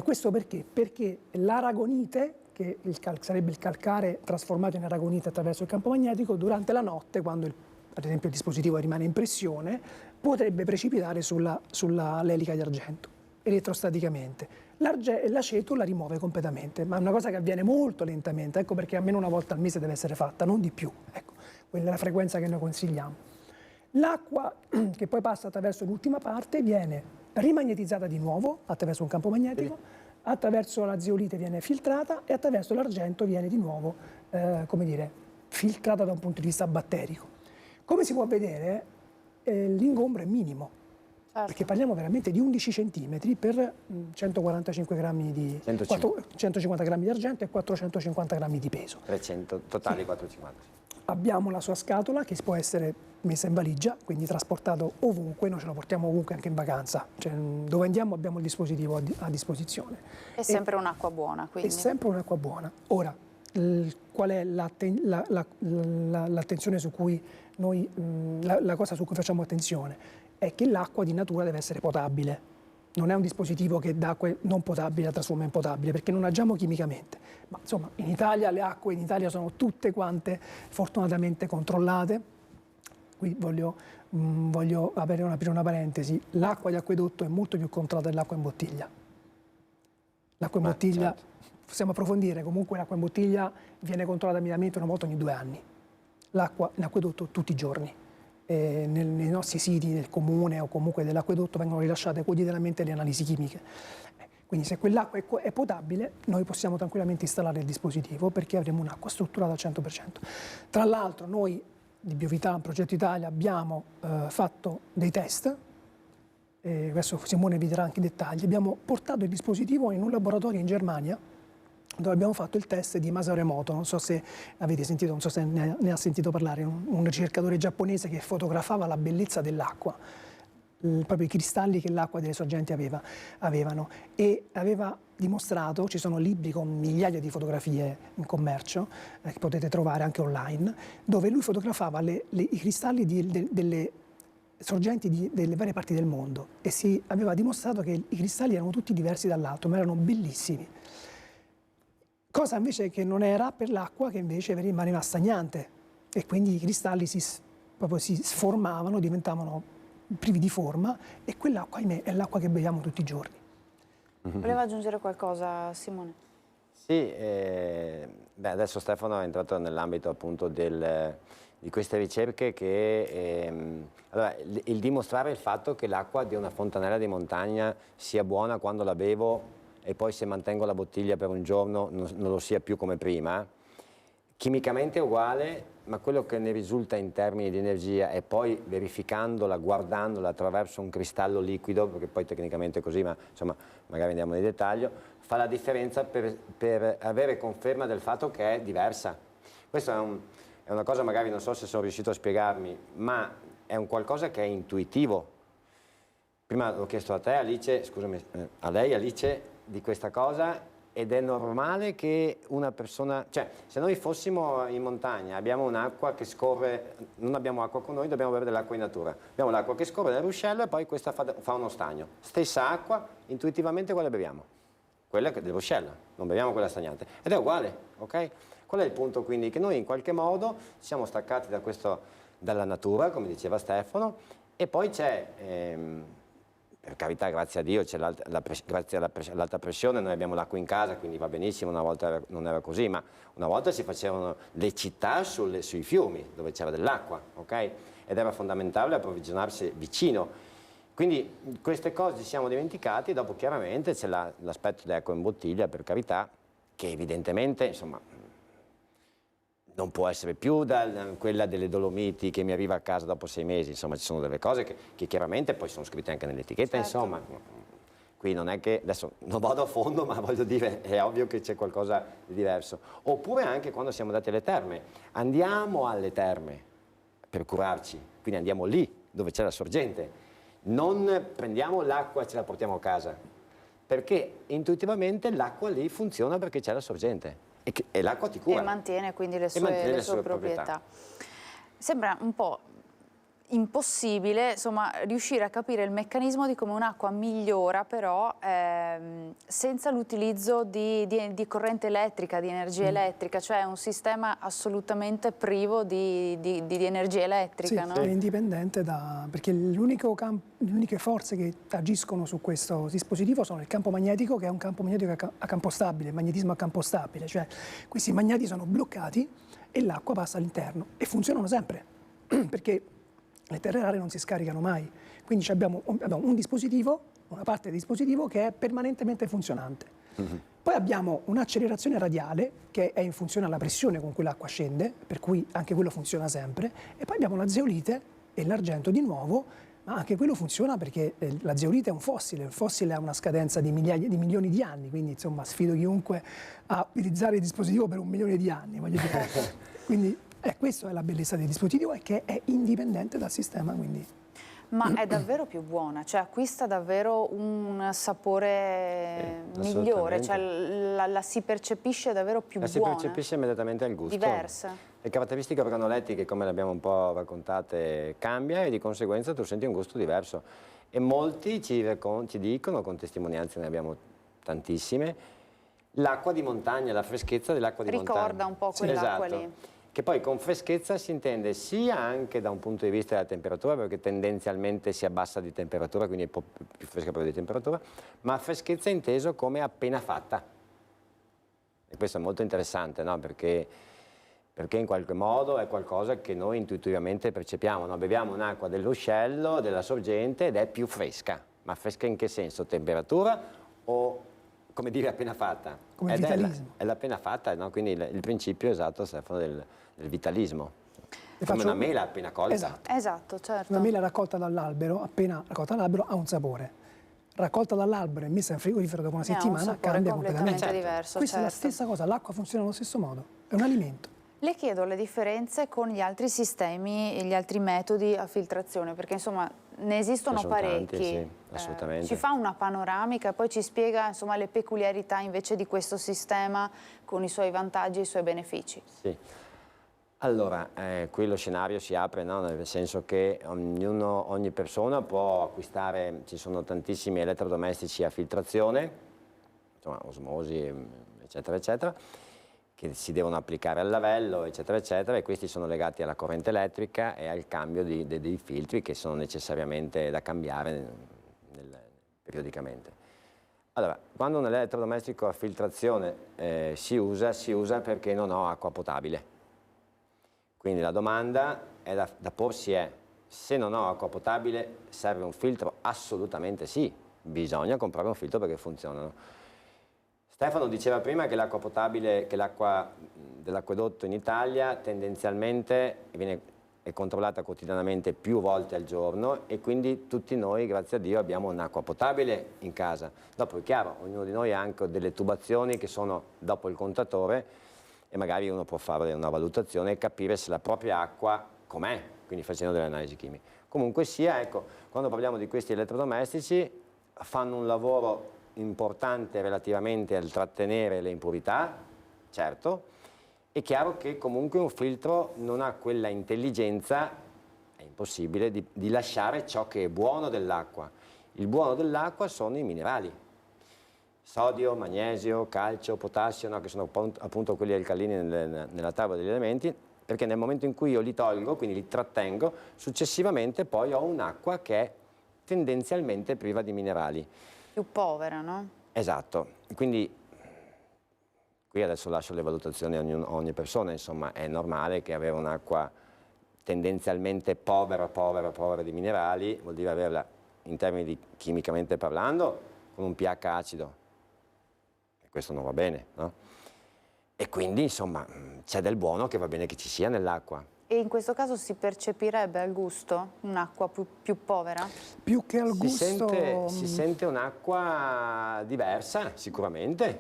Questo perché? Perché l'aragonite, che sarebbe il calcare trasformato in aragonite attraverso il campo magnetico, durante la notte, quando ad esempio il dispositivo rimane in pressione, potrebbe precipitare sulla lelica di argento, elettrostaticamente. L'aceto la rimuove completamente, ma è una cosa che avviene molto lentamente, ecco perché almeno una volta al mese deve essere fatta, non di più. Ecco, quella è la frequenza che noi consigliamo. L'acqua che poi passa attraverso l'ultima parte viene rimagnetizzata di nuovo attraverso un campo magnetico, attraverso la zeolite viene filtrata e attraverso l'argento viene di nuovo, come dire, filtrata da un punto di vista batterico. Come si può vedere, l'ingombro è minimo, perché parliamo veramente di 11 centimetri per 145 grammi di 150 grammi di argento e 450 grammi di peso. 300, totali 450. Abbiamo la sua scatola che può essere messa in valigia, quindi trasportato ovunque, noi ce lo portiamo ovunque anche in vacanza, cioè, dove andiamo abbiamo il dispositivo a disposizione. È sempre un'acqua buona, quindi. È sempre un'acqua buona. Ora, qual è l'attenzione su cui noi, la cosa su cui facciamo attenzione? È che l'acqua di natura deve essere potabile. Non è un dispositivo che d'acqua non potabile la trasforma in potabile, perché non agiamo chimicamente. Ma insomma, in Italia le acque in Italia sono tutte quante fortunatamente controllate. Qui voglio aprire una parentesi. L'acqua di acquedotto è molto più controllata dell'acqua in bottiglia. L'acqua in bottiglia, certo. Possiamo approfondire, comunque l'acqua in bottiglia viene controllata minimamente una volta ogni 2 anni. L'acqua in acquedotto tutti i giorni. Nei nostri siti del comune o comunque dell'acquedotto vengono rilasciate quotidianamente le analisi chimiche. Quindi se quell'acqua è potabile, noi possiamo tranquillamente installare il dispositivo perché avremo un'acqua strutturata al 100%. Tra l'altro noi di Biovitam, Progetto Italia, abbiamo fatto dei test, adesso Simone vi darà anche i dettagli, abbiamo portato il dispositivo in un laboratorio in Germania dove abbiamo fatto il test di Masaremoto, non so se avete sentito, non so se ne ha sentito parlare, un ricercatore giapponese che fotografava la bellezza dell'acqua, proprio i cristalli che l'acqua delle sorgenti avevano, e aveva dimostrato, ci sono libri con migliaia di fotografie in commercio, che potete trovare anche online, dove lui fotografava i cristalli delle sorgenti delle varie parti del mondo e si aveva dimostrato che i cristalli erano tutti diversi dall'altro, ma erano bellissimi. Cosa invece che non era per l'acqua, che invece rimaneva stagnante e quindi i cristalli proprio si sformavano, diventavano privi di forma e quell'acqua, ahimè, è l'acqua che beviamo tutti i giorni. Voleva aggiungere qualcosa, Simone? Sì, adesso Stefano è entrato nell'ambito appunto di queste ricerche che allora, il dimostrare il fatto che l'acqua di una fontanella di montagna sia buona quando la bevo e poi se mantengo la bottiglia per un giorno non lo sia più come prima, chimicamente è uguale, ma quello che ne risulta in termini di energia e poi verificandola, guardandola attraverso un cristallo liquido, perché poi tecnicamente è così, ma insomma magari andiamo nel dettaglio, fa la differenza per avere conferma del fatto che è diversa. Questo è una cosa, magari non so se sono riuscito a spiegarmi, ma è un qualcosa che è intuitivo. Prima l'ho chiesto a te, Alice, scusami, a lei, Alice, di questa cosa, ed è normale che una persona, cioè se noi fossimo in montagna, abbiamo un'acqua che scorre, non abbiamo acqua con noi, dobbiamo bere dell'acqua in natura, abbiamo l'acqua che scorre nel ruscello e poi questa fa uno stagno, stessa acqua, intuitivamente quale beviamo? Quella del ruscello, non beviamo quella stagnante, ed è uguale, ok? Qual è il punto quindi? Che noi in qualche modo siamo staccati dalla natura, come diceva Stefano, e poi c'è, per carità, grazie a Dio, c'è grazie all'alta pressione, noi abbiamo l'acqua in casa, quindi va benissimo, una volta non era così, ma una volta si facevano le città sui fiumi, dove c'era dell'acqua, ok? Ed era fondamentale approvvigionarsi vicino. Quindi queste cose ci siamo dimenticati, e dopo chiaramente c'è l'aspetto dell'acqua in bottiglia, per carità, che evidentemente, insomma, non può essere più quella delle Dolomiti che mi arriva a casa dopo 6 mesi, insomma ci sono delle cose che chiaramente poi sono scritte anche nell'etichetta, certo. Insomma, qui non è che, adesso non vado a fondo, ma voglio dire, è ovvio che c'è qualcosa di diverso. Oppure anche quando siamo andati alle terme, andiamo alle terme per curarci, quindi andiamo lì dove c'è la sorgente, non prendiamo l'acqua e ce la portiamo a casa, perché intuitivamente l'acqua lì funziona perché c'è la sorgente. E l'acqua ti cura. E mantiene quindi le sue proprietà. Sembra un po' impossibile, insomma, riuscire a capire il meccanismo di come un'acqua migliora però senza l'utilizzo di corrente elettrica, di energia elettrica, cioè un sistema assolutamente privo di energia elettrica. Sì, no? è indipendente perché le uniche forze che agiscono su questo dispositivo sono il campo magnetico, che è un campo magnetico a campo stabile, il magnetismo a campo stabile, cioè questi magneti sono bloccati e l'acqua passa all'interno e funzionano sempre, perché le terre rare non si scaricano mai, quindi abbiamo un dispositivo, una parte del dispositivo che è permanentemente funzionante. Poi abbiamo un'accelerazione radiale che è in funzione alla pressione con cui l'acqua scende, per cui anche quello funziona sempre, e poi abbiamo la zeolite e l'argento di nuovo, ma anche quello funziona perché la zeolite è un fossile, il fossile ha una scadenza di milioni di anni, quindi insomma sfido chiunque a utilizzare il dispositivo per 1 milione di anni, voglio dire. Quindi questa è la bellezza del dispositivo, è che è indipendente dal sistema. Quindi. Ma è davvero più buona, cioè acquista davvero un sapore migliore, cioè la si percepisce davvero più buona. Si percepisce immediatamente il gusto. Diversa. Le caratteristiche organolettiche, come le abbiamo un po' raccontate, cambia e di conseguenza tu senti un gusto diverso. E molti ci dicono, con testimonianze ne abbiamo tantissime, l'acqua di montagna, la freschezza dell'acqua di montagna. Ricorda un po' quell'acqua lì. Che poi con freschezza si intende sia anche da un punto di vista della temperatura, perché tendenzialmente si abbassa di temperatura, quindi è un po' più fresca proprio di temperatura, ma freschezza inteso come appena fatta. E questo è molto interessante, no? Perché in qualche modo è qualcosa che noi intuitivamente percepiamo, no? Beviamo un'acqua del ruscello, della sorgente, ed è più fresca. Ma fresca in che senso? Temperatura o, come dire, appena fatta? Come vitalismo. È l'appena fatta, no? Quindi il principio esatto, Stefano, del vitalismo. Come una mela appena colta. Esatto, certo. Una mela raccolta dall'albero, appena raccolta dall'albero, ha un sapore. Raccolta dall'albero e messa in frigorifero dopo una settimana cambia completamente. Diverso, Questa è la stessa cosa, l'acqua funziona allo stesso modo, è un alimento. Le chiedo le differenze con gli altri sistemi e gli altri metodi a filtrazione, perché insomma ne esistono parecchi. Tanti, sì, assolutamente. Ci fa una panoramica e poi ci spiega insomma le peculiarità invece di questo sistema con i suoi vantaggi e i suoi benefici. Sì. Allora, qui lo scenario si apre, no? Nel senso che ogni persona può acquistare, ci sono tantissimi elettrodomestici a filtrazione, insomma osmosi, eccetera, eccetera, che si devono applicare al lavello, eccetera, eccetera, e questi sono legati alla corrente elettrica e al cambio dei filtri che sono necessariamente da cambiare periodicamente. Allora, quando un elettrodomestico a filtrazione si usa perché non ho acqua potabile. Quindi la domanda da porsi è: se non ho acqua potabile serve un filtro? Assolutamente sì, bisogna comprare un filtro perché funzionano. Stefano diceva prima che l'acqua potabile, che l'acqua dell'acquedotto in Italia tendenzialmente è controllata quotidianamente più volte al giorno e quindi tutti noi, grazie a Dio, abbiamo un'acqua potabile in casa. Dopo è chiaro, ognuno di noi ha anche delle tubazioni che sono dopo il contatore e magari uno può fare una valutazione e capire se la propria acqua com'è, quindi facendo delle analisi chimiche. Comunque sia, ecco, quando parliamo di questi elettrodomestici fanno un lavoro importante relativamente al trattenere le impurità, certo. È chiaro che comunque un filtro non ha quella intelligenza, è impossibile, di lasciare ciò che è buono dell'acqua. Il buono dell'acqua sono i minerali. sodio, magnesio, calcio, potassio, no? Che sono appunto quelli alcalini nella tavola degli elementi, perché nel momento in cui io li tolgo, quindi li trattengo, successivamente poi ho un'acqua che è tendenzialmente priva di minerali. Più povera, no? Esatto, quindi qui adesso lascio le valutazioni a ogni persona, insomma è normale che avere un'acqua tendenzialmente povera di minerali vuol dire averla, in termini di chimicamente parlando, con un pH acido, e questo non va bene, no? E quindi insomma c'è del buono che va bene che ci sia nell'acqua. E in questo caso si percepirebbe al gusto un'acqua più povera? Più che al gusto... Si sente un'acqua diversa, sicuramente,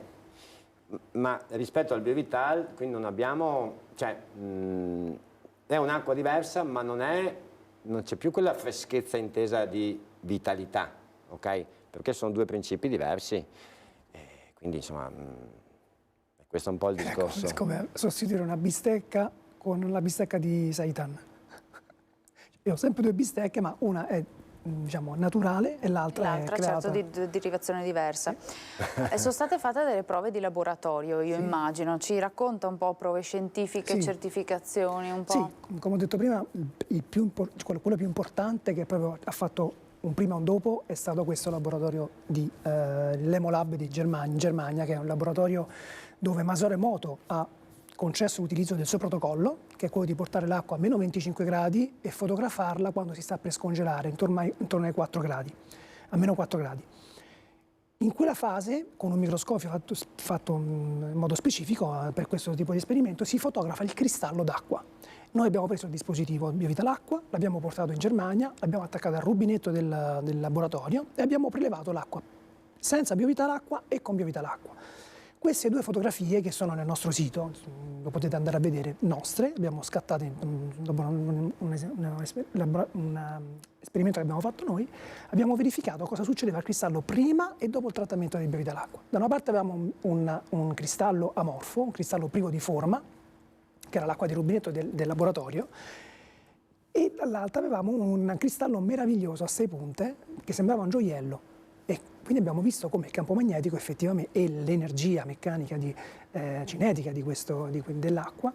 ma rispetto al Biovital, quindi non abbiamo, cioè, è un'acqua diversa, ma non c'è più quella freschezza intesa di vitalità, ok? Perché sono due principi diversi, quindi insomma, questo è un po' il discorso. È come sostituire una bistecca con la bistecca di seitan. Io ho sempre due bistecche, ma una è diciamo naturale e l'altra è creata. Certo, di derivazione diversa. Sono state fatte delle prove di laboratorio, io immagino. Ci racconta un po' prove scientifiche, certificazioni, un po'? Sì, come ho detto prima, quello più importante che proprio ha fatto un prima e un dopo è stato questo laboratorio di l'Emolab in Germania, che è un laboratorio dove Masaru Emoto ha concesso l'utilizzo del suo protocollo, che è quello di portare l'acqua a meno 25 gradi e fotografarla quando si sta per scongelare, intorno ai 4 gradi, a meno 4 gradi. In quella fase, con un microscopio fatto in modo specifico per questo tipo di esperimento, si fotografa il cristallo d'acqua. Noi abbiamo preso il dispositivo Biovital Acqua, l'abbiamo portato in Germania, l'abbiamo attaccato al rubinetto del laboratorio e abbiamo prelevato l'acqua senza Biovital Acqua e con Biovital Acqua. Queste due fotografie che sono nel nostro sito, lo potete andare a vedere, nostre, abbiamo scattate dopo un esperimento che abbiamo fatto noi, abbiamo verificato cosa succedeva al cristallo prima e dopo il trattamento di Biovital Acqua. Da una parte avevamo un cristallo amorfo, un cristallo privo di forma, che era l'acqua di rubinetto del laboratorio, e dall'altra avevamo un cristallo meraviglioso a 6 punte che sembrava un gioiello. E quindi abbiamo visto come il campo magnetico effettivamente e l'energia meccanica cinetica dell'acqua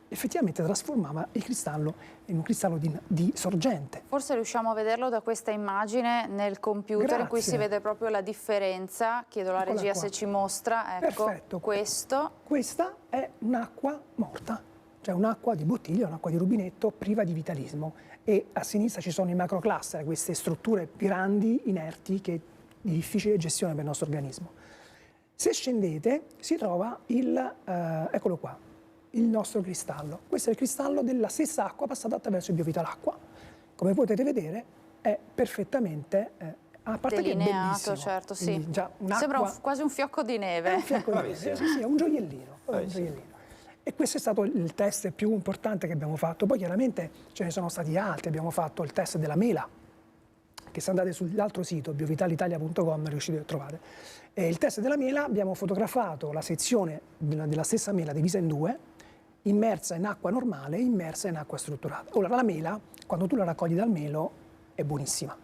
effettivamente trasformava il cristallo in un cristallo di sorgente. Forse riusciamo a vederlo da questa immagine nel computer in cui si vede proprio la differenza. Chiedo alla regia se ci mostra. Ecco, perfetto. Questo. Questa è un'acqua morta, cioè un'acqua di bottiglia, un'acqua di rubinetto priva di vitalismo. E a sinistra ci sono i macrocluster, queste strutture grandi, inerti, di difficile gestione per il nostro organismo. Se scendete si trova eccolo qua, il nostro cristallo. Questo è il cristallo della stessa acqua passata attraverso il Biovital Acqua. Come potete vedere è perfettamente a parte che è bellissimo. Certo, sì. Sembra quasi un fiocco di neve. È un fiocco di neve, sì, è un gioiellino. E questo è stato il test più importante che abbiamo fatto. Poi chiaramente ce ne sono stati altri, abbiamo fatto il test della mela, che se andate sull'altro sito, biovitalitalia.com, riuscite a trovare. Il test della mela, abbiamo fotografato la sezione della stessa mela divisa in due, immersa in acqua normale e immersa in acqua strutturata. Ora, la mela, quando tu la raccogli dal melo, è buonissima.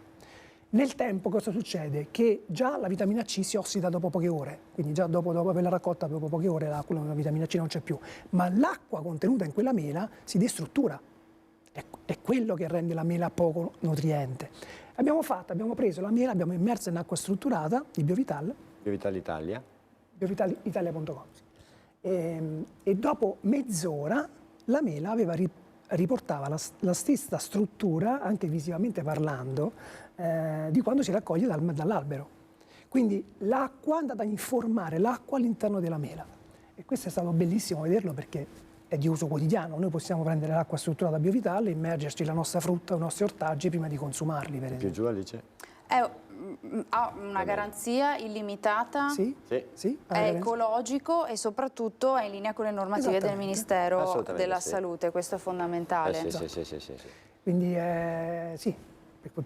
Nel tempo cosa succede? Che già la vitamina C si ossida dopo poche ore, quindi già dopo averla raccolta, dopo poche ore la vitamina C non c'è più, ma l'acqua contenuta in quella mela si destruttura. È quello che rende la mela poco nutriente. Abbiamo preso la mela, abbiamo immersa in acqua strutturata di Biovital. Biovital Italia. Biovitalitalia.com. E dopo mezz'ora la mela riportava la stessa struttura, anche visivamente parlando, di quando si raccoglie dall'albero. Quindi l'acqua è andata a informare l'acqua all'interno della mela. E questo è stato bellissimo vederlo perché è di uso quotidiano. Noi possiamo prendere l'acqua strutturata Biovital, immergerci la nostra frutta, i nostri ortaggi prima di consumarli, per esempio. Più giù, Alice? Ha una garanzia illimitata, sì. È ecologico e soprattutto è in linea con le normative del Ministero della Salute, questo è fondamentale. Sì. Quindi sì,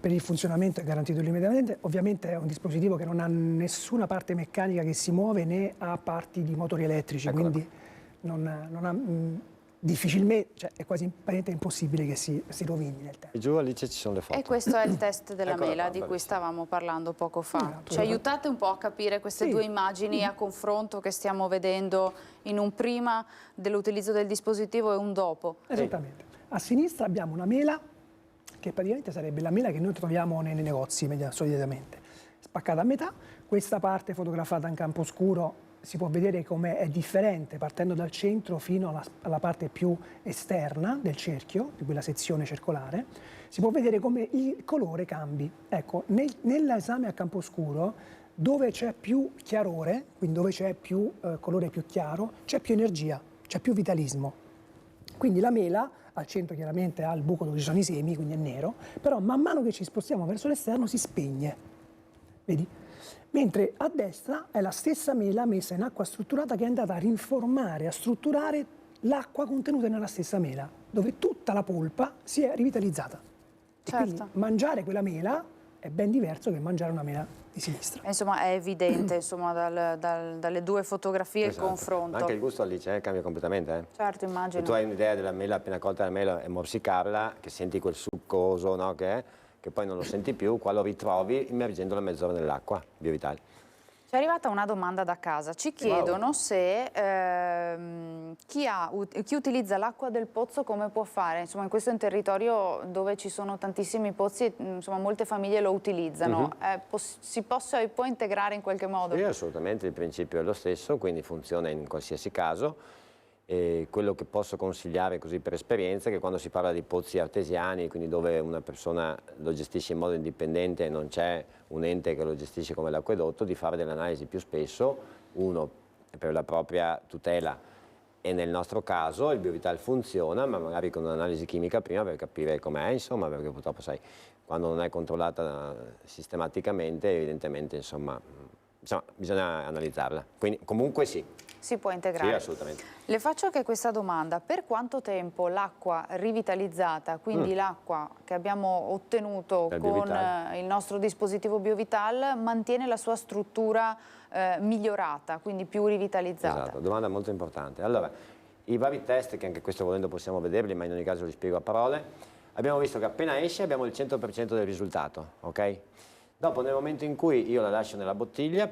per il funzionamento è garantito illimitatamente. Ovviamente è un dispositivo che non ha nessuna parte meccanica che si muove né ha parti di motori elettrici, quindi non ha difficilmente, cioè è quasi praticamente impossibile che si rovini nel tempo. E giù Alice ci sono le foto. E questo è il test della Eccola mela qua, di cui bravissima. stavamo parlando poco fa. Esatto. Ci aiutate un po' a capire queste Sì. due immagini a confronto che stiamo vedendo in un prima dell'utilizzo del dispositivo e un dopo. Esattamente. A sinistra abbiamo una mela che praticamente sarebbe la mela che noi troviamo nei negozi solitamente, spaccata a metà. Questa parte fotografata in campo scuro si può vedere come è differente partendo dal centro fino alla parte più esterna del cerchio, di quella sezione circolare. Si può vedere come il colore cambi. Ecco, nell'esame a campo scuro, dove c'è più chiarore, quindi dove c'è più colore più chiaro, c'è più energia, c'è più vitalismo. Quindi la mela al centro chiaramente ha il buco dove ci sono i semi, quindi è nero, però man mano che ci spostiamo verso l'esterno si spegne, vedi? Mentre a destra è la stessa mela messa in acqua strutturata che è andata a rinformare, a strutturare l'acqua contenuta nella stessa mela, dove tutta la polpa si è rivitalizzata. E quindi Certo. mangiare quella mela è ben diverso che mangiare una mela di sinistra. Insomma, è evidente insomma, dalle due fotografie Esatto. il confronto. Ma anche il gusto Alice cambia completamente. Certo, Se immagino. tu hai un'idea della mela appena colta la mela e morsicarla, che senti quel succoso, no, che poi non lo senti più, qua lo ritrovi immergendola mezz'ora nell'acqua, BioVital. Ci è arrivata una domanda da casa. Ci chiedono se chi utilizza l'acqua del pozzo come può fare. Insomma, in questo è un territorio dove ci sono tantissimi pozzi e insomma, molte famiglie lo utilizzano. Può integrare in qualche modo? Sì, assolutamente, il principio è lo stesso, quindi funziona in qualsiasi caso. E quello che posso consigliare così per esperienza è che quando si parla di pozzi artesiani, quindi dove una persona lo gestisce in modo indipendente e non c'è un ente che lo gestisce come l'acquedotto, di fare delle analisi più spesso, uno per la propria tutela e nel nostro caso il BioVital funziona, ma magari con un'analisi chimica prima per capire com'è, insomma, perché purtroppo sai, quando non è controllata sistematicamente evidentemente insomma bisogna analizzarla, quindi comunque sì. Si può integrare? Sì, assolutamente. Le faccio anche questa domanda. Per quanto tempo l'acqua rivitalizzata, quindi l'acqua che abbiamo ottenuto Per con BioVital. il nostro dispositivo BioVital, mantiene la sua struttura migliorata, quindi più rivitalizzata? Esatto, domanda molto importante. Allora, i vari test, che anche questo volendo possiamo vederli, ma in ogni caso li spiego a parole, abbiamo visto che appena esce abbiamo il 100% del risultato, ok? Dopo, nel momento in cui io la lascio nella bottiglia,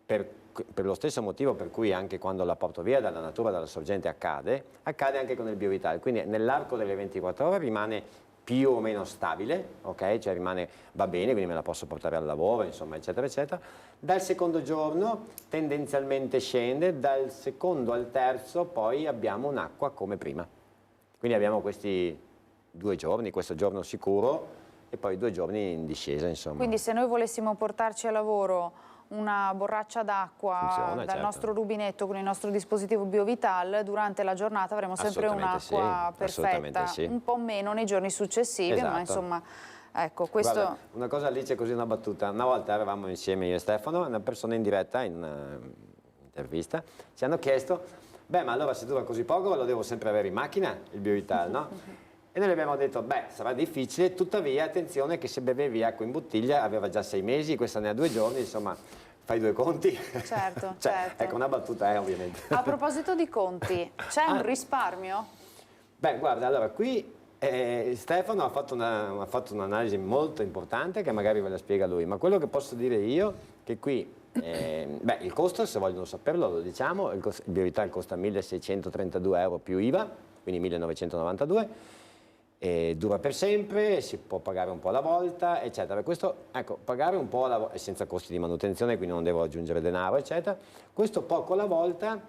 per lo stesso motivo per cui anche quando la porto via dalla natura, dalla sorgente accade anche con il BioVital, quindi nell'arco delle 24 ore rimane più o meno stabile, ok? Cioè va bene, quindi me la posso portare al lavoro, insomma, eccetera, eccetera. Dal secondo giorno tendenzialmente scende, dal secondo al terzo poi abbiamo un'acqua come prima. Quindi abbiamo questi 2 giorni, questo giorno sicuro e poi 2 giorni in discesa, insomma. Quindi se noi volessimo portarci a lavoro una borraccia d'acqua dal certo. nostro rubinetto con il nostro dispositivo BioVital, durante la giornata avremo sempre un'acqua perfetta, sì. Un po' meno nei giorni successivi, Esatto. ma insomma, ecco, questo... Guarda, una cosa Alice, così una battuta, una volta eravamo insieme io e Stefano, una persona in diretta, in un'intervista, ci hanno chiesto, beh ma allora se dura così poco lo devo sempre avere in macchina, il BioVital, no? E noi le abbiamo detto, beh, sarà difficile, tuttavia, attenzione che se bevevi acqua in bottiglia, aveva già 6 mesi, questa ne ha 2 giorni, insomma, fai 2 conti. Certo, cioè, certo. Ecco, una battuta ovviamente. A proposito di conti, c'è un risparmio? Beh, guarda, allora, qui Stefano ha fatto un'analisi molto importante, che magari ve la spiega lui, ma quello che posso dire io, che qui, beh, il costo, se vogliono saperlo, lo diciamo, il BioVital costa 1.632 euro più IVA, quindi 1.992, dura per sempre, si può pagare un po' alla volta, eccetera. Questo, ecco, pagare un po' alla volta, senza costi di manutenzione, quindi non devo aggiungere denaro, eccetera. Questo poco alla volta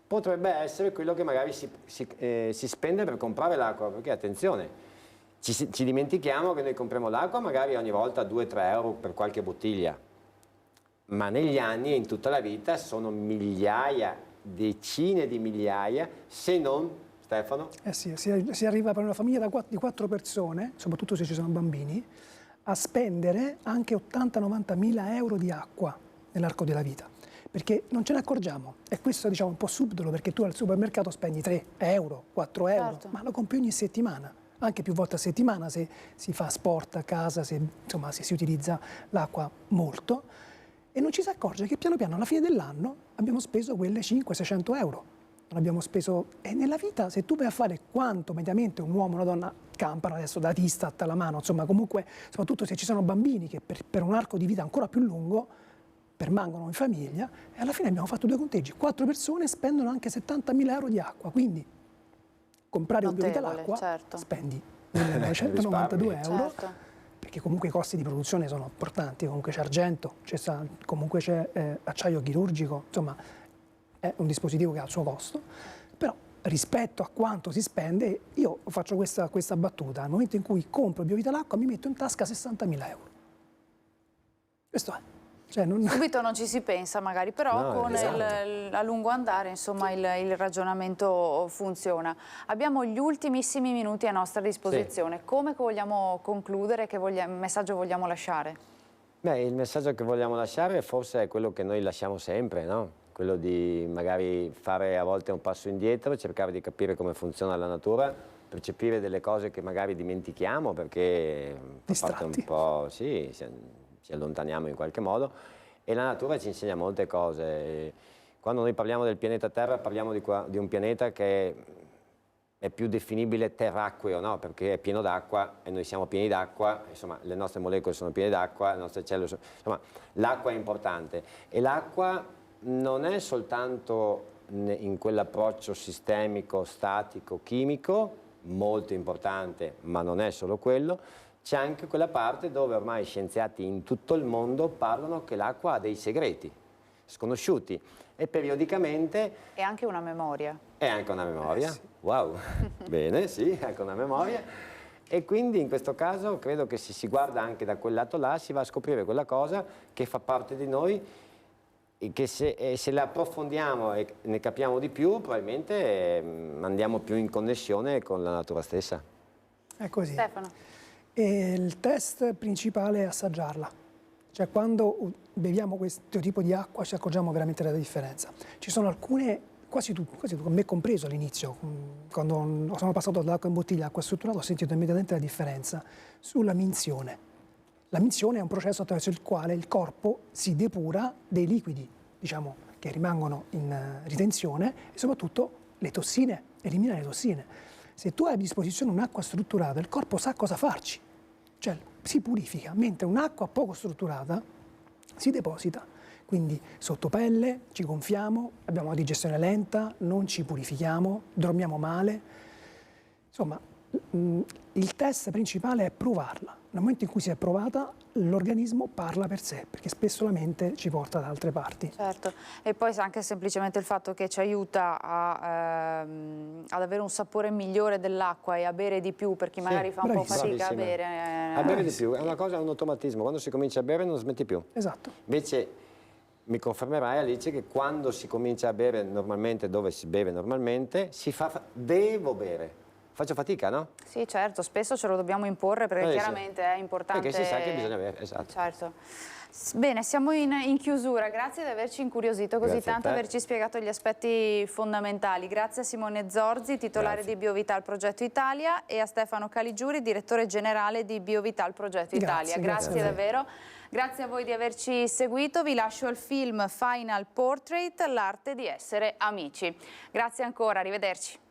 potrebbe essere quello che magari si spende per comprare l'acqua, perché attenzione, ci dimentichiamo che noi compriamo l'acqua magari ogni volta 2-3 euro per qualche bottiglia, ma negli anni e in tutta la vita sono migliaia, decine di migliaia, se non... Stefano? Sì, si arriva per una famiglia di 4 persone, soprattutto se ci sono bambini, a spendere anche 80-90 mila euro di acqua nell'arco della vita, perché non ce ne accorgiamo. E questo diciamo un po' subdolo, perché tu al supermercato spendi 3 euro, 4 euro, Certo. ma lo compri ogni settimana, anche più volte a settimana se si fa sport a casa, se si utilizza l'acqua molto, e non ci si accorge che piano piano alla fine dell'anno abbiamo speso quelle 500-600 euro. non abbiamo speso... E nella vita, se tu vai a fare quanto mediamente un uomo e una donna campano, adesso da Istat alla mano, insomma comunque, soprattutto se ci sono bambini che per un arco di vita ancora più lungo permangono in famiglia, e alla fine abbiamo fatto 2 conteggi, 4 persone spendono anche 70.000 euro di acqua, quindi comprare un bibita d'acqua certo. spendi 1.992 euro, certo. perché comunque i costi di produzione sono importanti, comunque c'è argento, comunque c'è acciaio chirurgico, insomma è un dispositivo che ha il suo costo, però rispetto a quanto si spende, io faccio questa battuta, al momento in cui compro il bibita d'acqua mi metto in tasca 60.000 euro. Questo è. Cioè Subito non ci si pensa magari, però No, con esatto. a lungo andare insomma il ragionamento funziona. Abbiamo gli ultimissimi minuti a nostra disposizione. Sì. Come vogliamo concludere? Che messaggio vogliamo lasciare? Beh, il messaggio che vogliamo lasciare forse è quello che noi lasciamo sempre, no? Quello di magari fare a volte un passo indietro, cercare di capire come funziona la natura, percepire delle cose che magari dimentichiamo perché fa parte un po', sì, ci allontaniamo in qualche modo, e la natura ci insegna molte cose. Quando noi parliamo del pianeta Terra parliamo di un pianeta che è più definibile terracqueo, no? Perché è pieno d'acqua e noi siamo pieni d'acqua, insomma le nostre molecole sono piene d'acqua, le nostre cellule sono... Insomma, l'acqua è importante, e l'acqua non è soltanto in quell'approccio sistemico, statico, chimico, molto importante, ma non è solo quello. C'è anche quella parte dove ormai scienziati in tutto il mondo parlano che l'acqua ha dei segreti sconosciuti, e periodicamente... E anche una memoria. È anche una memoria, sì. Wow, bene, sì, anche una memoria. E quindi in questo caso credo che se si guarda anche da quel lato là si va a scoprire quella cosa che fa parte di noi, e che se la approfondiamo e ne capiamo di più, probabilmente andiamo più in connessione con la natura stessa. È così. Stefano. E il test principale è assaggiarla, cioè quando beviamo questo tipo di acqua ci accorgiamo veramente della differenza. Ci sono alcune, quasi tutte, me compreso all'inizio, quando sono passato dall'acqua in bottiglia all'acqua strutturata ho sentito immediatamente la differenza sulla minzione. La minzione è un processo attraverso il quale il corpo si depura dei liquidi, diciamo, che rimangono in ritenzione, e soprattutto le tossine, elimina le tossine. Se tu hai a disposizione un'acqua strutturata, il corpo sa cosa farci, cioè si purifica, mentre un'acqua poco strutturata si deposita. Quindi sotto pelle ci gonfiamo, abbiamo una digestione lenta, non ci purifichiamo, dormiamo male. Insomma, il test principale è provarla. Nel momento in cui si è provata, l'organismo parla per sé, perché spesso la mente ci porta da altre parti. Certo, e poi anche semplicemente il fatto che ci aiuta ad avere un sapore migliore dell'acqua e a bere di più, per chi magari fa un po' fatica a bere. A bere di più, è una cosa, è un automatismo, quando si comincia a bere non smetti più. Esatto. Invece mi confermerai, Alice, che quando si comincia a bere normalmente, dove si beve normalmente, si fa, devo bere. Faccio fatica, no? Sì, certo, spesso ce lo dobbiamo imporre perché chiaramente è importante. Perché si sa che bisogna bere, esatto. Certo. Bene, siamo in chiusura, grazie di averci incuriosito così tanto, averci spiegato gli aspetti fondamentali. Grazie a Simone Zorzi, titolare di Biovital Progetto Italia, e a Stefano Caligiuri, direttore generale di Biovital Progetto Italia. Grazie davvero. Grazie a voi di averci seguito, vi lascio al film Final Portrait, l'arte di essere amici. Grazie ancora, arrivederci.